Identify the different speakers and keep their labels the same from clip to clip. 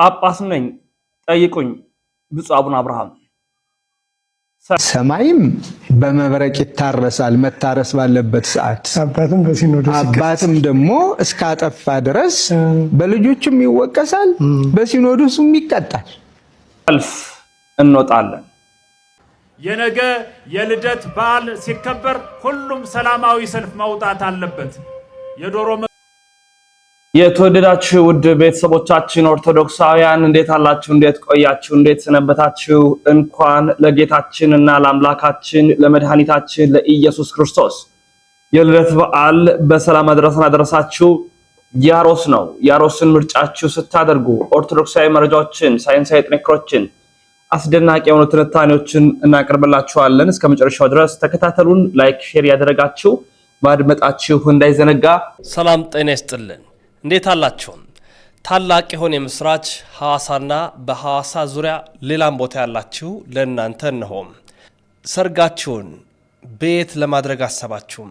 Speaker 1: ጳጳስ ነኝ ጠይቁኝ ብፁዕ አቡነ አብርሃም።
Speaker 2: ሰማይም በመብረቅ ይታረሳል መታረስ ባለበት ሰዓት፣ አባትም ደግሞ እስካጠፋ ድረስ በልጆቹም ይወቀሳል በሲኖዶሱም ይቀጣል።
Speaker 1: ሰልፍ እንወጣለን።
Speaker 3: የነገ የልደት በዓል ሲከበር ሁሉም ሰላማዊ ሰልፍ መውጣት አለበት። የዶሮ
Speaker 1: የተወደዳችሁ ውድ ቤተሰቦቻችን ኦርቶዶክሳውያን እንዴት አላችሁ? እንዴት ቆያችሁ? እንዴት ሰነበታችሁ? እንኳን ለጌታችንና ለአምላካችን ለመድኃኒታችን ለኢየሱስ ክርስቶስ የልደት በዓል በሰላም አደረሳችሁ። ያሮስ ነው። ያሮስን ምርጫችሁ ስታደርጉ ኦርቶዶክሳዊ መረጃዎችን፣ ሳይንሳዊ ጥንክሮችን፣ አስደናቂ የሆኑ ትንታኔዎችን እናቀርብላችኋለን። እስከ መጨረሻው ድረስ ተከታተሉን። ላይክ፣ ሼር ያደረጋችሁ ማድመጣችሁ እንዳይዘነጋ።
Speaker 4: ሰላም ጤና ይስጥልን። እንዴት አላችሁ? ታላቅ የሆነ የምስራች ሐዋሳና በሐዋሳ ዙሪያ ሌላም ቦታ ያላችሁ ለእናንተ እነሆ። ሰርጋችሁን ቤት ለማድረግ አሰባችሁ።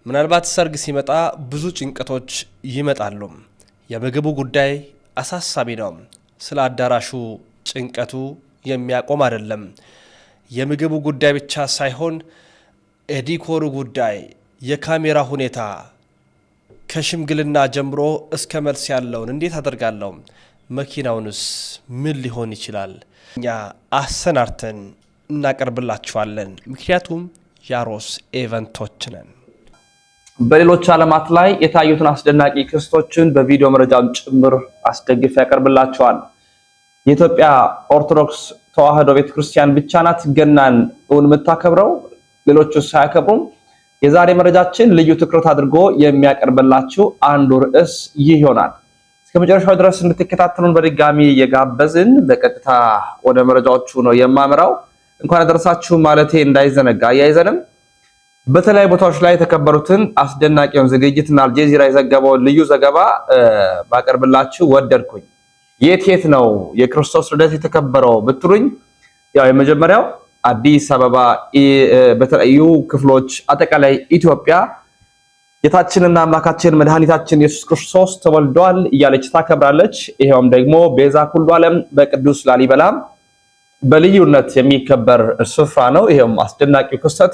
Speaker 4: ምናልባት ሰርግ ሲመጣ ብዙ ጭንቀቶች ይመጣሉ። የምግቡ ጉዳይ አሳሳቢ ነው። ስለ አዳራሹ ጭንቀቱ የሚያቆም አይደለም። የምግቡ ጉዳይ ብቻ ሳይሆን የዲኮሩ ጉዳይ፣ የካሜራ ሁኔታ ከሽምግልና ጀምሮ እስከ መልስ ያለውን እንዴት አደርጋለሁ? መኪናውንስ ምን ሊሆን ይችላል? እኛ አሰናርተን እናቀርብላችኋለን። ምክንያቱም ያሮስ ኢቨንቶች ነን።
Speaker 1: በሌሎች ዓለማት ላይ የታዩትን አስደናቂ ክስተቶችን በቪዲዮ መረጃም ጭምር አስደግፍ ያቀርብላችኋል። የኢትዮጵያ ኦርቶዶክስ ተዋሕዶ ቤተክርስቲያን ብቻ ናት ገናን እውን የምታከብረው፣ ሌሎቹስ አያከብሩም። የዛሬ መረጃችን ልዩ ትኩረት አድርጎ የሚያቀርብላችሁ አንዱ ርዕስ ይህ ይሆናል። እስከ መጨረሻው ድረስ እንድትከታተሉን በድጋሚ የጋበዝን በቀጥታ ወደ መረጃዎቹ ነው የማመራው። እንኳን አደረሳችሁ ማለቴ እንዳይዘነጋ። አያይዘንም በተለያዩ ቦታዎች ላይ የተከበሩትን አስደናቂውን ዝግጅትና አልጀዚራ የዘገበውን ልዩ ዘገባ ባቀርብላችሁ ወደድኩኝ። የት ነው የክርስቶስ ልደት የተከበረው ብትሉኝ፣ ያው የመጀመሪያው አዲስ አበባ በተለያዩ ክፍሎች አጠቃላይ ኢትዮጵያ ጌታችንና አምላካችን መድኃኒታችን ኢየሱስ ክርስቶስ ተወልዷል እያለች ታከብራለች። ይሄውም ደግሞ ቤዛ ኩሉ ዓለም በቅዱስ ላሊበላ በልዩነት የሚከበር ስፍራ ነው። ይሄውም አስደናቂው ክስተት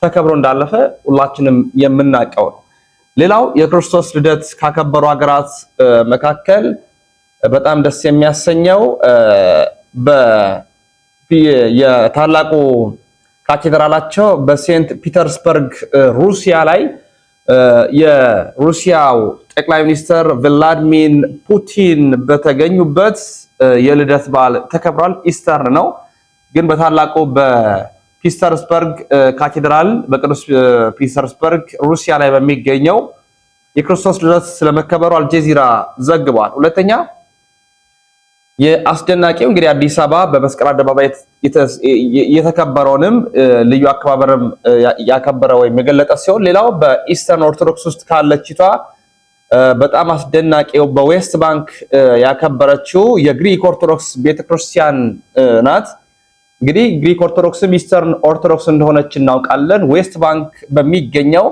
Speaker 1: ተከብሮ እንዳለፈ ሁላችንም የምናውቀው ነው። ሌላው የክርስቶስ ልደት ካከበሩ ሀገራት መካከል በጣም ደስ የሚያሰኘው የታላቁ ካቴድራላቸው በሴንት ፒተርስበርግ ሩሲያ ላይ የሩሲያው ጠቅላይ ሚኒስትር ቭላድሚር ፑቲን በተገኙበት የልደት በዓል ተከብሯል። ኢስተር ነው፣ ግን በታላቁ በፒተርስበርግ ካቴድራል በቅዱስ ፒተርስበርግ ሩሲያ ላይ በሚገኘው የክርስቶስ ልደት ስለመከበሩ አልጀዚራ ዘግቧል። ሁለተኛ የአስደናቂው እንግዲህ አዲስ አበባ በመስቀል አደባባይ የተከበረውንም ልዩ አከባበርም ያከበረ ወይም የገለጠ ሲሆን፣ ሌላው በኢስተርን ኦርቶዶክስ ውስጥ ካለችቷ በጣም አስደናቂው በዌስት ባንክ ያከበረችው የግሪክ ኦርቶዶክስ ቤተክርስቲያን ናት። እንግዲህ ግሪክ ኦርቶዶክስም ኢስተርን ኦርቶዶክስ እንደሆነች እናውቃለን። ዌስት ባንክ በሚገኘው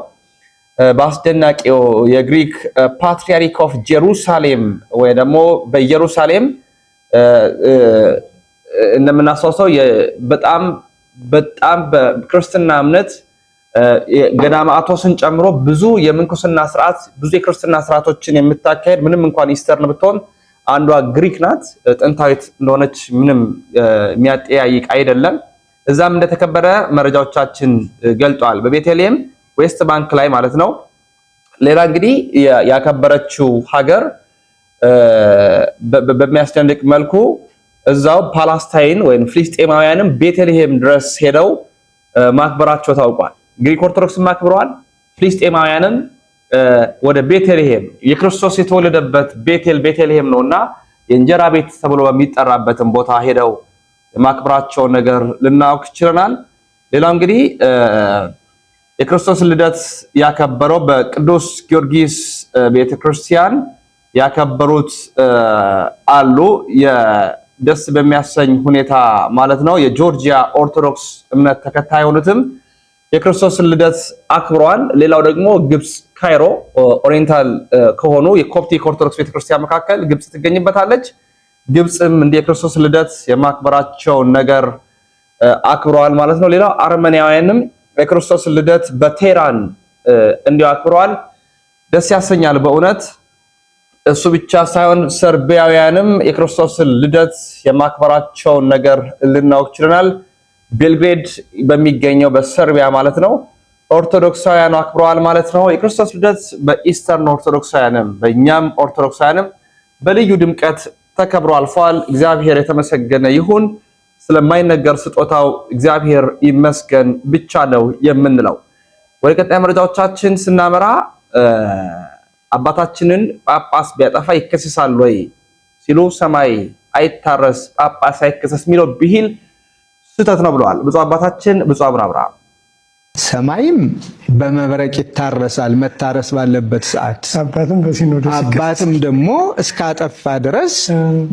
Speaker 1: በአስደናቂው የግሪክ ፓትሪያርክ ኦፍ ጄሩሳሌም ወይ ደግሞ በኢየሩሳሌም እንደምናስታውሰው በጣም በክርስትና እምነት ገዳመ አቶስን ጨምሮ ብዙ የምንኩስና ስርዓት ብዙ የክርስትና ስርዓቶችን የምታካሄድ ምንም እንኳን ኢስተርን ብትሆን አንዷ ግሪክ ናት። ጥንታዊት እንደሆነች ምንም የሚያጠያይቅ አይደለም። እዛም እንደተከበረ መረጃዎቻችን ገልጧል። በቤተልሔም ዌስት ባንክ ላይ ማለት ነው። ሌላ እንግዲህ ያከበረችው ሀገር በሚያስደንቅ መልኩ እዛው ፓላስታይን ወይም ፍልስጤማውያንም ቤተልሔም ድረስ ሄደው ማክበራቸው ታውቋል። ግሪክ ኦርቶዶክስም አክብረዋል። ፍልስጤማውያንም ወደ ቤተልሔም የክርስቶስ የተወለደበት ቤተልሔም ነውና የእንጀራ ቤት ተብሎ በሚጠራበትም ቦታ ሄደው ማክበራቸው ነገር ልናውቅ ችለናል። ሌላው እንግዲህ የክርስቶስ ልደት ያከበረው በቅዱስ ጊዮርጊስ ቤተክርስቲያን ያከበሩት አሉ። ደስ በሚያሰኝ ሁኔታ ማለት ነው። የጆርጂያ ኦርቶዶክስ እምነት ተከታይ የሆኑትም የክርስቶስን ልደት አክብረዋል። ሌላው ደግሞ ግብጽ ካይሮ ኦሪየንታል ከሆኑ የኮፕቲክ ኦርቶዶክስ ቤተክርስቲያን መካከል ግብጽ ትገኝበታለች። ግብጽም እንደ ክርስቶስ ልደት የማክበራቸው ነገር አክብረዋል ማለት ነው። ሌላው አርመኒያውያንም የክርስቶስ ልደት በቴራን እንዲያው አክብረዋል። ደስ ያሰኛል በእውነት። እሱ ብቻ ሳይሆን ሰርቢያውያንም የክርስቶስ ልደት የማክበራቸው ነገር ልናውቅ ችለናል። ቤልግሬድ በሚገኘው በሰርቢያ ማለት ነው ኦርቶዶክሳውያኑ አክብረዋል ማለት ነው። የክርስቶስ ልደት በኢስተርን ኦርቶዶክሳውያንም በእኛም ኦርቶዶክሳውያንም በልዩ ድምቀት ተከብሮ አልፏል። እግዚአብሔር የተመሰገነ ይሁን። ስለማይነገር ስጦታው እግዚአብሔር ይመስገን ብቻ ነው የምንለው። ወደ ቀጣይ መረጃዎቻችን ስናመራ አባታችንን ጳጳስ ቢያጠፋ ይከሰሳል ወይ ሲሉ ሰማይ አይታረስ ጳጳስ አይከሰስ የሚለው ብሂል ስህተት ነው ብለዋል ብፁዕ አባታችን ብፁዕ አቡነ አብርሃም።
Speaker 2: ሰማይም በመብረቅ ይታረሳል መታረስ ባለበት ሰዓት፣ አባትም ደግሞ እስካጠፋ ድረስ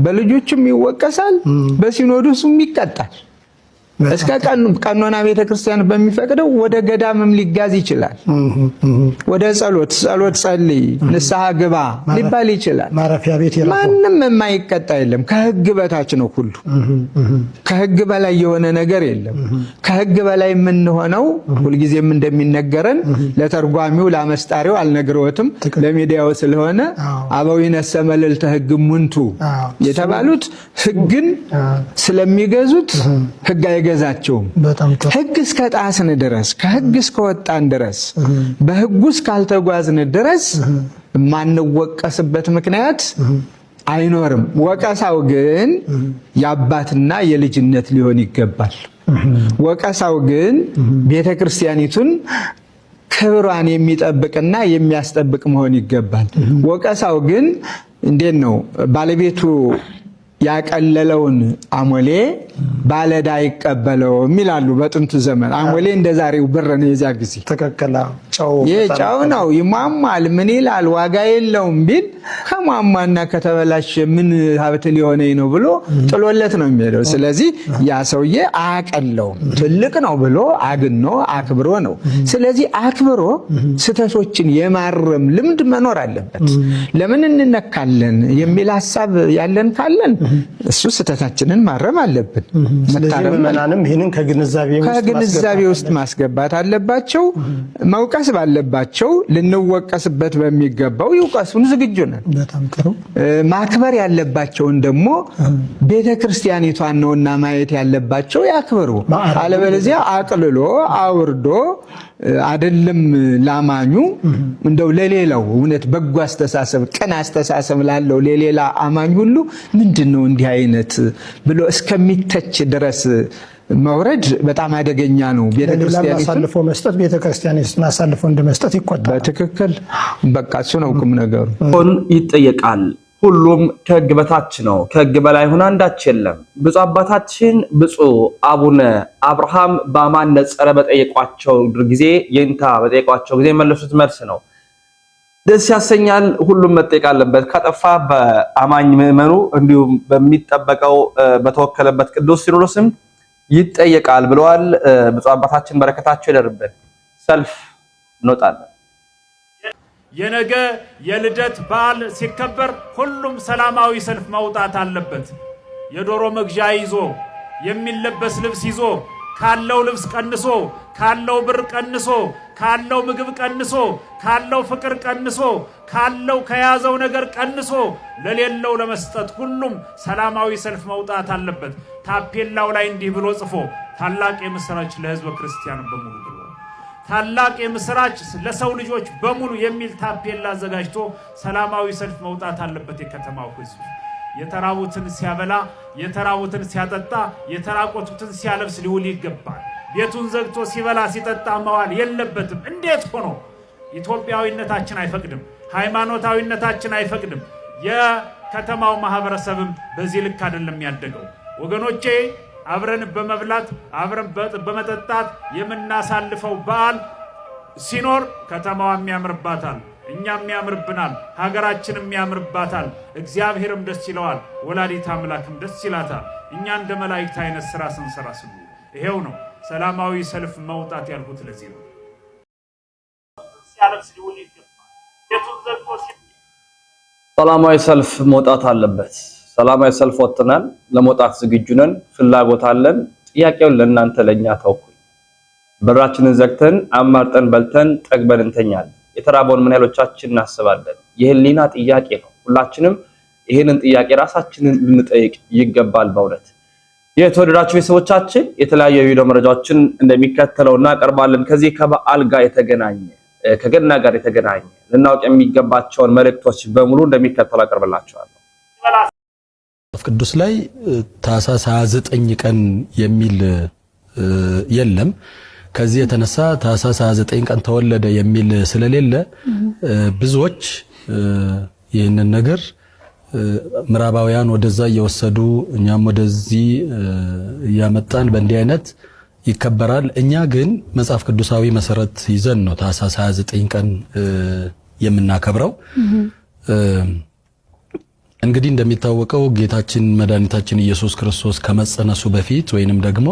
Speaker 2: በልጆቹም ይወቀሳል በሲኖዶሱም ይቀጣል። እስከ ቀኖና ቤተክርስቲያን በሚፈቅደው ወደ ገዳምም ሊጋዝ ይችላል። ወደ ጸሎት ጸልይ ንስሐ ግባ ሊባል ይችላል። ማረፊያ ቤት ማንም የማይቀጣ የለም። ከህግ በታች ነው ሁሉ። ከህግ በላይ የሆነ ነገር የለም። ከህግ በላይ የምንሆነው ሁልጊዜም እንደሚነገረን ለተርጓሚው ለአመስጣሪው አልነግረውትም ለሚዲያው ስለሆነ አበዊነሰ መልዕልተ ህግ ሙንቱ የተባሉት ህግን ስለሚገዙት ህግ አይገዛቸውም። ህግ እስከ ጣስን ድረስ ከህግ እስከ ወጣን ድረስ በህጉ እስካልተጓዝን ድረስ ማንወቀስበት ምክንያት አይኖርም። ወቀሳው ግን የአባትና የልጅነት ሊሆን ይገባል። ወቀሳው ግን ቤተክርስቲያኒቱን ክብሯን የሚጠብቅና የሚያስጠብቅ መሆን ይገባል። ወቀሳው ግን እንዴት ነው ባለቤቱ ያቀለለውን አሞሌ ባለዳ ይቀበለው ይላሉ በጥንቱ ዘመን። አሞሌ እንደዛሬው ብር ነው የዛ ጊዜ ተከከላ ጫው ነው ይሟሟል ምን ይላል ዋጋ የለውም ቢል ከሟሟና ከተበላሽ ምን ሀብት ሊሆነኝ ነው ብሎ ጥሎለት ነው የሚሄደው። ስለዚህ ያ ሰውዬ አቀለውም ትልቅ ነው ብሎ አግኖ አክብሮ ነው። ስለዚህ አክብሮ ስተቶችን የማረም ልምድ መኖር አለበት። ለምን እንነካለን የሚል ሐሳብ ያለን ካለን እሱ ስተታችንን ማረም አለብን።
Speaker 5: ስለዚህ መናንም ይሄንን ከግንዛቤ ውስጥ
Speaker 2: ማስገባት አለባቸው። መውቀስ ባለባቸው ልንወቀስበት በሚገባው ይውቀሱን ዝግጁ ነን።
Speaker 5: በጣም ጥሩ።
Speaker 2: ማክበር ያለባቸውን ደግሞ ቤተክርስቲያኒቷን ነውና ማየት ያለባቸው ያክብሩ። አለበለዚያ አቅልሎ አውርዶ አይደለም ላማኙ እንደው ለሌላው እውነት በጎ አስተሳሰብ ቅን አስተሳሰብ ላለው ለሌላ አማኝ ሁሉ ምንድነው እንዲህ አይነት ብሎ እስከሚተች ድረስ መውረድ በጣም አደገኛ ነው። ቤተክርስቲያን
Speaker 5: አሳልፎ መስጠት ቤተክርስቲያን አሳልፎ እንደመስጠት ይቆጠራል።
Speaker 2: በትክክል በቃ እሱ ነው ቁም ነገሩ።
Speaker 1: ይጠየቃል። ሁሉም ከህግ በታች ነው። ከህግ በላይ ሆነ አንዳች የለም። ብፁዕ አባታችን ብፁዕ አቡነ አብርሃም በአማን ነጸረ በጠየቋቸው ጊዜ የመለሱት መልስ ነው ደስ ያሰኛል። ሁሉም መጠየቅ አለበት። ከጠፋ በአማኝ ምዕመኑ እንዲሁም በሚጠበቀው በተወከለበት ቅዱስ ሲኖዶስም ይጠየቃል ብለዋል። ብፁዕ አባታችን በረከታቸው ይደርብን። ሰልፍ እንወጣለን።
Speaker 3: የነገ የልደት በዓል ሲከበር ሁሉም ሰላማዊ ሰልፍ መውጣት አለበት። የዶሮ መግዣ ይዞ የሚለበስ ልብስ ይዞ ካለው ልብስ ቀንሶ ካለው ብር ቀንሶ ካለው ምግብ ቀንሶ ካለው ፍቅር ቀንሶ ካለው ከያዘው ነገር ቀንሶ ለሌለው ለመስጠት ሁሉም ሰላማዊ ሰልፍ መውጣት አለበት። ታፔላው ላይ እንዲህ ብሎ ጽፎ ታላቅ የምስራች ለሕዝበ ክርስቲያን በሙሉ ብሎ ታላቅ የምስራች ለሰው ልጆች በሙሉ የሚል ታፔላ አዘጋጅቶ ሰላማዊ ሰልፍ መውጣት አለበት። የከተማው ሕዝብ የተራቡትን ሲያበላ፣ የተራቡትን ሲያጠጣ፣ የተራቆቱትን ሲያለብስ ሊውል ይገባል። ቤቱን ዘግቶ ሲበላ ሲጠጣ መዋል የለበትም። እንዴት ሆኖ? ኢትዮጵያዊነታችን አይፈቅድም። ሃይማኖታዊነታችን አይፈቅድም። የከተማው ማህበረሰብም በዚህ ልክ አይደለም ያደገው። ወገኖቼ አብረን በመብላት አብረን በመጠጣት የምናሳልፈው በዓል ሲኖር ከተማዋም ያምርባታል፣ እኛም ያምርብናል፣ ሀገራችንም ያምርባታል፣ እግዚአብሔርም ደስ ይለዋል፣ ወላዲተ አምላክም ደስ ይላታል። እኛ እንደ መላእክት አይነት ስራ ስንሰራ ስሉ ይሄው ነው ሰላማዊ ሰልፍ መውጣት ያልኩት ለዚህ ነው።
Speaker 1: ሰላማዊ ሰልፍ መውጣት አለበት። ሰላማዊ ሰልፍ ወጥተናል። ለመውጣት ዝግጁ ነን። ፍላጎት አለን። ጥያቄውን ለእናንተ ለኛ ተውኩኝ። በራችንን ዘግተን አማርጠን በልተን ጠግበን እንተኛለን። የተራበውን ምን ያህሎቻችን እናስባለን? የህሊና ጥያቄ ነው። ሁላችንም ይሄንን ጥያቄ ራሳችንን ልንጠይቅ ይገባል። በእውነት የተወደዳችሁ ቤተሰቦቻችን የተለያዩ የቪዲዮ መረጃዎችን እንደሚከተለው እናቀርባለን። ከዚህ ከበዓል ጋር የተገናኘ ከገና ጋር የተገናኘ ልናውቅ የሚገባቸውን መልእክቶች በሙሉ እንደሚከተለው አቀርብላችኋለሁ።
Speaker 6: ቅዱስ ላይ ታኅሳስ 29 ቀን የሚል የለም። ከዚህ የተነሳ ታኅሳስ 29 ቀን ተወለደ የሚል ስለሌለ ብዙዎች ይህንን ነገር ምዕራባውያን ወደዛ እየወሰዱ እኛም ወደዚህ እያመጣን በእንዲህ አይነት ይከበራል። እኛ ግን መጽሐፍ ቅዱሳዊ መሰረት ይዘን ነው ታኅሳስ 29 ቀን የምናከብረው። እንግዲህ እንደሚታወቀው ጌታችን መድኃኒታችን ኢየሱስ ክርስቶስ ከመጸነሱ በፊት ወይንም ደግሞ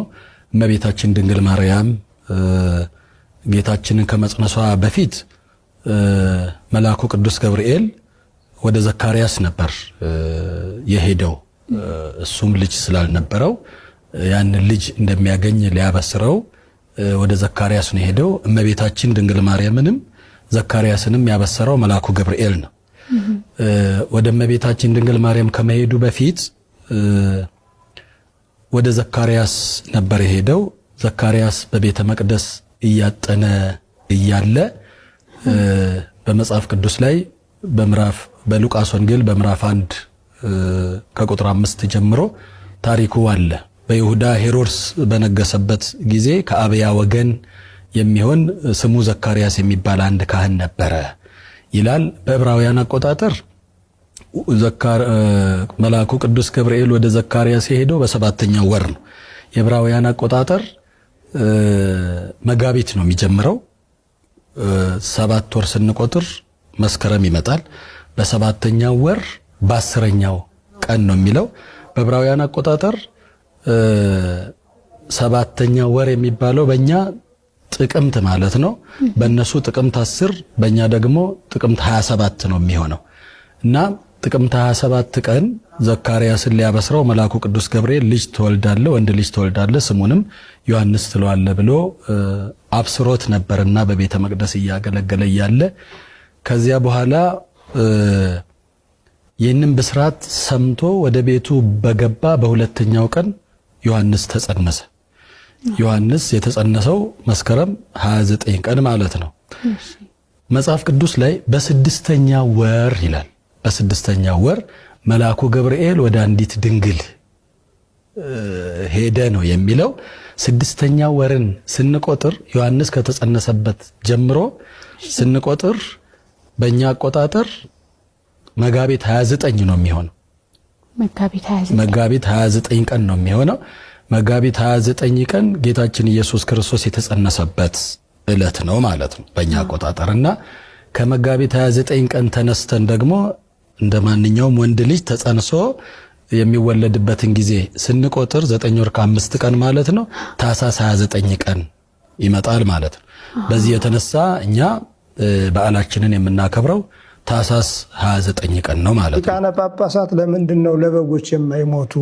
Speaker 6: እመቤታችን ድንግል ማርያም ጌታችንን ከመጽነሷ በፊት መልአኩ ቅዱስ ገብርኤል ወደ ዘካርያስ ነበር የሄደው። እሱም ልጅ ስላልነበረው ያን ልጅ እንደሚያገኝ ሊያበስረው ወደ ዘካርያስ ነው የሄደው። እመቤታችን ድንግል ማርያምንም ዘካርያስንም ያበሰረው መልአኩ ገብርኤል ነው። ወደ እመቤታችን ድንግል ማርያም ከመሄዱ በፊት ወደ ዘካርያስ ነበር የሄደው። ዘካርያስ በቤተ መቅደስ እያጠነ እያለ በመጽሐፍ ቅዱስ ላይ በሉቃስ ወንጌል በምዕራፍ 1 ከቁጥር 5 ጀምሮ ታሪኩ አለ። በይሁዳ ሄሮድስ በነገሰበት ጊዜ ከአብያ ወገን የሚሆን ስሙ ዘካርያስ የሚባል አንድ ካህን ነበረ ይላል። በዕብራውያን አቆጣጠር መልአኩ ቅዱስ ገብርኤል ወደ ዘካርያስ የሄደው በሰባተኛው ወር ነው። የዕብራውያን አቆጣጠር መጋቢት ነው የሚጀምረው። 7 ወር ስንቆጥር መስከረም ይመጣል። በሰባተኛው ወር በ10ኛው ቀን ነው የሚለው። በዕብራውያን አቆጣጠር ሰባተኛው ወር የሚባለው በእኛ ጥቅምት ማለት ነው። በእነሱ ጥቅምት 10 በእኛ ደግሞ ጥቅምት 27 ነው የሚሆነው እና ጥቅምት 27 ቀን ዘካርያስን ሊያበስረው መልአኩ ቅዱስ ገብርኤል ልጅ ትወልዳለህ፣ ወንድ ልጅ ትወልዳለህ፣ ስሙንም ዮሐንስ ትለዋለህ ብሎ አብስሮት ነበርና በቤተ መቅደስ እያገለገለ እያለ ከዚያ በኋላ ይህንን ብስራት ሰምቶ ወደ ቤቱ በገባ በሁለተኛው ቀን ዮሐንስ ተጸነሰ። ዮሐንስ የተጸነሰው መስከረም 29 ቀን ማለት ነው። መጽሐፍ ቅዱስ ላይ በስድስተኛ ወር ይላል። በስድስተኛ ወር መልአኩ ገብርኤል ወደ አንዲት ድንግል ሄደ ነው የሚለው። ስድስተኛ ወርን ስንቆጥር ዮሐንስ ከተጸነሰበት ጀምሮ ስንቆጥር በእኛ አቆጣጠር መጋቢት 29 ነው የሚሆነው። መጋቢት 29 ቀን ነው የሚሆነው። መጋቢት 29 ቀን ጌታችን ኢየሱስ ክርስቶስ የተጸነሰበት ዕለት ነው ማለት ነው በእኛ አቆጣጠርና ከመጋቢት 29 ቀን ተነስተን ደግሞ እንደ ማንኛውም ወንድ ልጅ ተጸንሶ የሚወለድበትን ጊዜ ስንቆጥር 9 ወር ከ5 ቀን ማለት ነው ታኅሳስ 29 ቀን ይመጣል ማለት ነው። በዚህ የተነሳ እኛ በዓላችንን የምናከብረው ታኅሳስ 29 ቀን ነው ማለት ነው።
Speaker 5: ሊቃነ ጳጳሳት ለምንድን ነው ለበጎች የማይሞቱ?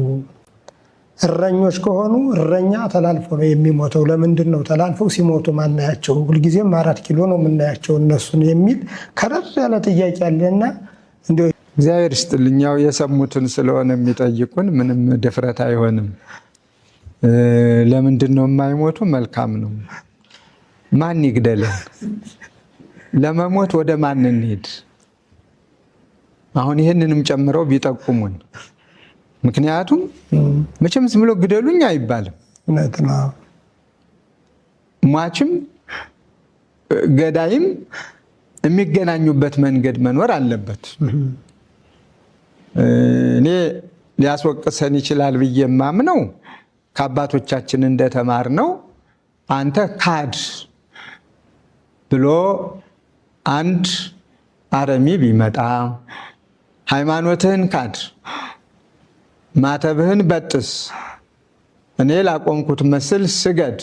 Speaker 5: እረኞች ከሆኑ እረኛ ተላልፎ ነው የሚሞተው። ለምንድን ነው ተላልፈው ሲሞቱ ማናያቸው? ሁልጊዜም 4 ኪሎ ነው የምናያቸው እነሱን የሚል ከረር ያለ ጥያቄ አለና እንዴ
Speaker 2: እግዚአብሔር ይስጥልኝ። ያው የሰሙትን ስለሆነ የሚጠይቁን ምንም ድፍረት አይሆንም። ለምንድን ነው የማይሞቱ? መልካም ነው። ማን ይግደለን? ለመሞት ወደ ማን እንሂድ? አሁን ይህንንም ጨምረው ቢጠቁሙን። ምክንያቱም መቼም ዝም ብሎ ግደሉኝ አይባልም። ሟችም ገዳይም የሚገናኙበት መንገድ መኖር አለበት። እኔ ሊያስወቅሰን ይችላል ብዬ የማምነው ከአባቶቻችን እንደተማርነው አንተ ካድ ብሎ አንድ አረሚ ቢመጣ ሃይማኖትህን ካድ፣ ማተብህን በጥስ፣ እኔ ላቆምኩት መስል ስገድ፣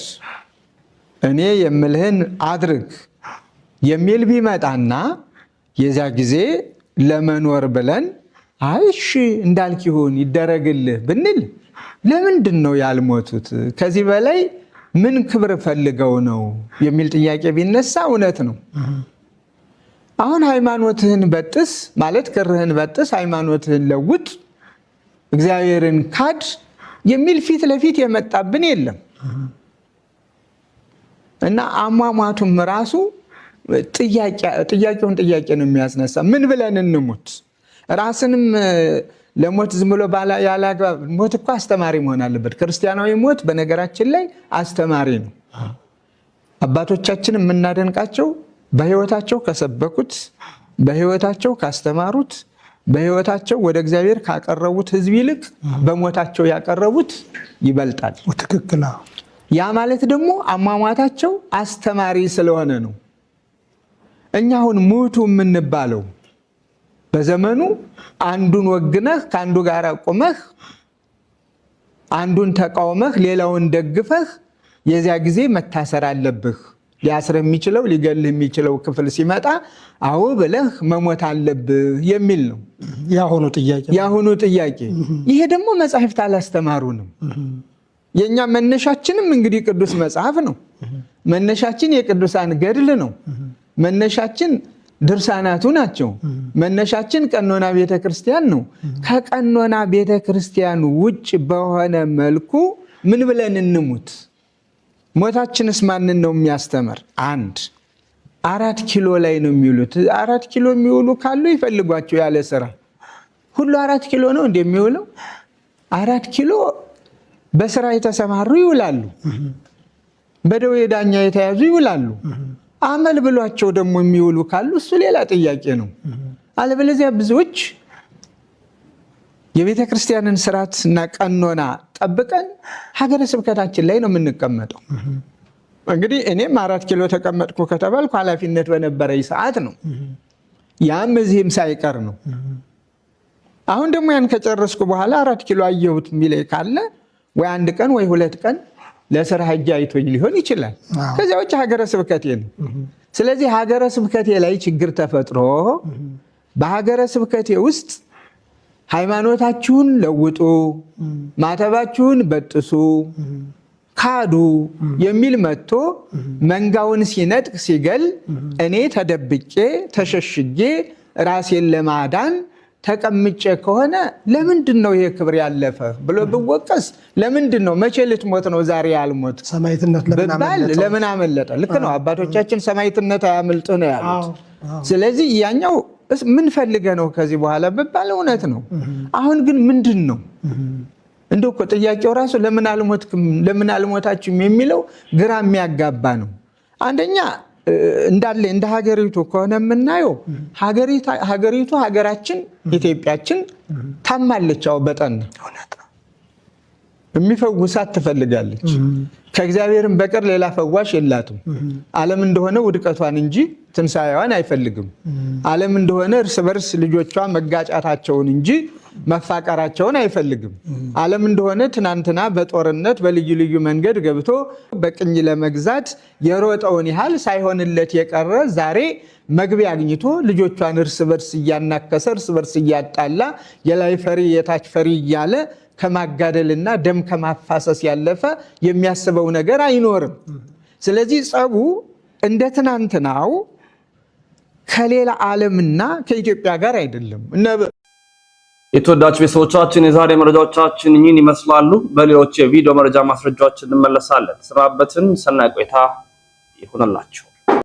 Speaker 2: እኔ የምልህን አድርግ የሚል ቢመጣና የዚያ ጊዜ ለመኖር ብለን አይሽ እንዳልክ ይሁን ይደረግልህ ብንል ለምንድን ነው ያልሞቱት? ከዚህ በላይ ምን ክብር ፈልገው ነው የሚል ጥያቄ ቢነሳ እውነት ነው። አሁን ሃይማኖትህን በጥስ ማለት ክርህን በጥስ ሃይማኖትህን ለውጥ እግዚአብሔርን ካድ የሚል ፊት ለፊት የመጣብን የለም እና አሟሟቱም ራሱ ጥያቄውን ጥያቄ ነው የሚያስነሳ። ምን ብለን እንሙት? ራስንም ለሞት ዝም ብሎ ያላግባብ ሞት እኮ አስተማሪ መሆን አለበት። ክርስቲያናዊ ሞት በነገራችን ላይ አስተማሪ ነው። አባቶቻችን የምናደንቃቸው በህይወታቸው ከሰበኩት፣ በህይወታቸው ካስተማሩት፣ በህይወታቸው ወደ እግዚአብሔር ካቀረቡት ህዝብ ይልቅ በሞታቸው ያቀረቡት ይበልጣል።
Speaker 5: ትክክል።
Speaker 2: ያ ማለት ደግሞ አሟሟታቸው አስተማሪ ስለሆነ ነው። እኛ አሁን ሙቱ የምንባለው በዘመኑ አንዱን ወግነህ ከአንዱ ጋር ቆመህ አንዱን ተቃውመህ ሌላውን ደግፈህ የዚያ ጊዜ መታሰር አለብህ። ሊያስር የሚችለው ሊገልህ የሚችለው ክፍል ሲመጣ አዎ ብለህ መሞት አለብህ የሚል ነው ያሁኑ ጥያቄ። ይሄ ደግሞ መጻሕፍት አላስተማሩንም። የኛ መነሻችንም እንግዲህ ቅዱስ መጽሐፍ ነው። መነሻችን የቅዱሳን ገድል ነው። መነሻችን ድርሳናቱ ናቸው። መነሻችን ቀኖና ቤተክርስቲያን ነው። ከቀኖና ቤተክርስቲያን ውጭ በሆነ መልኩ ምን ብለን እንሙት? ሞታችንስ ማንን ነው የሚያስተምር? 4 ኪሎ ላይ ነው የሚውሉት። 4 ኪሎ የሚውሉ ካሉ ይፈልጓቸው ያለ ስራ። ሁሉ 4 ኪሎ ነው እንደሚውለው? 4 ኪሎ በስራ የተሰማሩ ይውላሉ። በደዌ ዳኛ የተያዙ ይውላሉ። አመል ብሏቸው ደግሞ የሚውሉ ካሉ እሱ ሌላ ጥያቄ ነው። አለበለዚያ ብዙዎች የቤተ ክርስቲያንን ስርዓት እና ቀኖና ጠብቀን ሀገረ ስብከታችን ላይ ነው የምንቀመጠው። እንግዲህ እኔም 4 ኪሎ ተቀመጥኩ ከተባልኩ ኃላፊነት በነበረኝ ሰዓት ነው። ያም እዚህም ሳይቀር ነው። አሁን ደግሞ ያን ከጨረስኩ በኋላ 4 ኪሎ አየሁት የሚለኝ ካለ ወይ 1 ቀን ወይ 2 ቀን ለስራ ሄጄ አይቶኝ ሊሆን ይችላል። ከዚያ ውጭ ሀገረ ስብከቴ ነው። ስለዚህ ሀገረ ስብከቴ ላይ ችግር ተፈጥሮ በሀገረ ስብከቴ ውስጥ ሃይማኖታችሁን ለውጡ፣ ማተባችሁን በጥሱ፣ ካዱ የሚል መጥቶ መንጋውን ሲነጥቅ ሲገል እኔ ተደብቄ ተሸሽጌ ራሴን ለማዳን ተቀምጬ ከሆነ ለምንድን ነው ይሄ ክብር ያለፈ ብሎ ብወቀስ ለምንድን ነው? መቼ ልትሞት ነው ዛሬ ያልሞት?
Speaker 5: ሰማዕትነት
Speaker 2: ለምን አመለጠ? ልክ ነው። አባቶቻችን ሰማዕትነት አያመልጥህ ነው ያሉት። ስለዚህ ያኛው ምን ፈልገህ ነው ከዚህ በኋላ ብባል እውነት ነው። አሁን ግን ምንድን ነው እንደው እኮ ጥያቄው ራሱ ለምን አልሞታችሁም የሚለው ግራ የሚያጋባ ነው። አንደኛ እንዳለ እንደ ሀገሪቱ ከሆነ የምናየው ሀገሪቱ ሀገራችን ኢትዮጵያችን ታማለች። አው በጠና የሚፈውሳት ትፈልጋለች። ከእግዚአብሔርም በቀር ሌላ ፈዋሽ የላትም። ዓለም እንደሆነ ውድቀቷን እንጂ ትንሣኤዋን አይፈልግም። ዓለም እንደሆነ እርስ በርስ ልጆቿ መጋጫታቸውን እንጂ መፋቀራቸውን አይፈልግም። ዓለም እንደሆነ ትናንትና በጦርነት በልዩ ልዩ መንገድ ገብቶ በቅኝ ለመግዛት የሮጠውን ያህል ሳይሆንለት የቀረ ዛሬ መግቢያ አግኝቶ ልጆቿን እርስ በርስ እያናከሰ እርስ በርስ እያጣላ የላይ ፈሪ የታች ፈሪ እያለ ከማጋደልና ደም ከማፋሰስ ያለፈ የሚያስበው ነገር አይኖርም። ስለዚህ ጸቡ እንደ ትናንትናው ከሌላ ዓለምና ከኢትዮጵያ ጋር አይደለም።
Speaker 1: የተወዳጅ ቤተሰቦቻችን የዛሬ መረጃዎቻችን እኚህን ይመስላሉ። በሌሎች የቪዲዮ መረጃ ማስረጃዎችን እንመለሳለን። ስራበትን ሰናይ ቆይታ ይሁንላችሁ።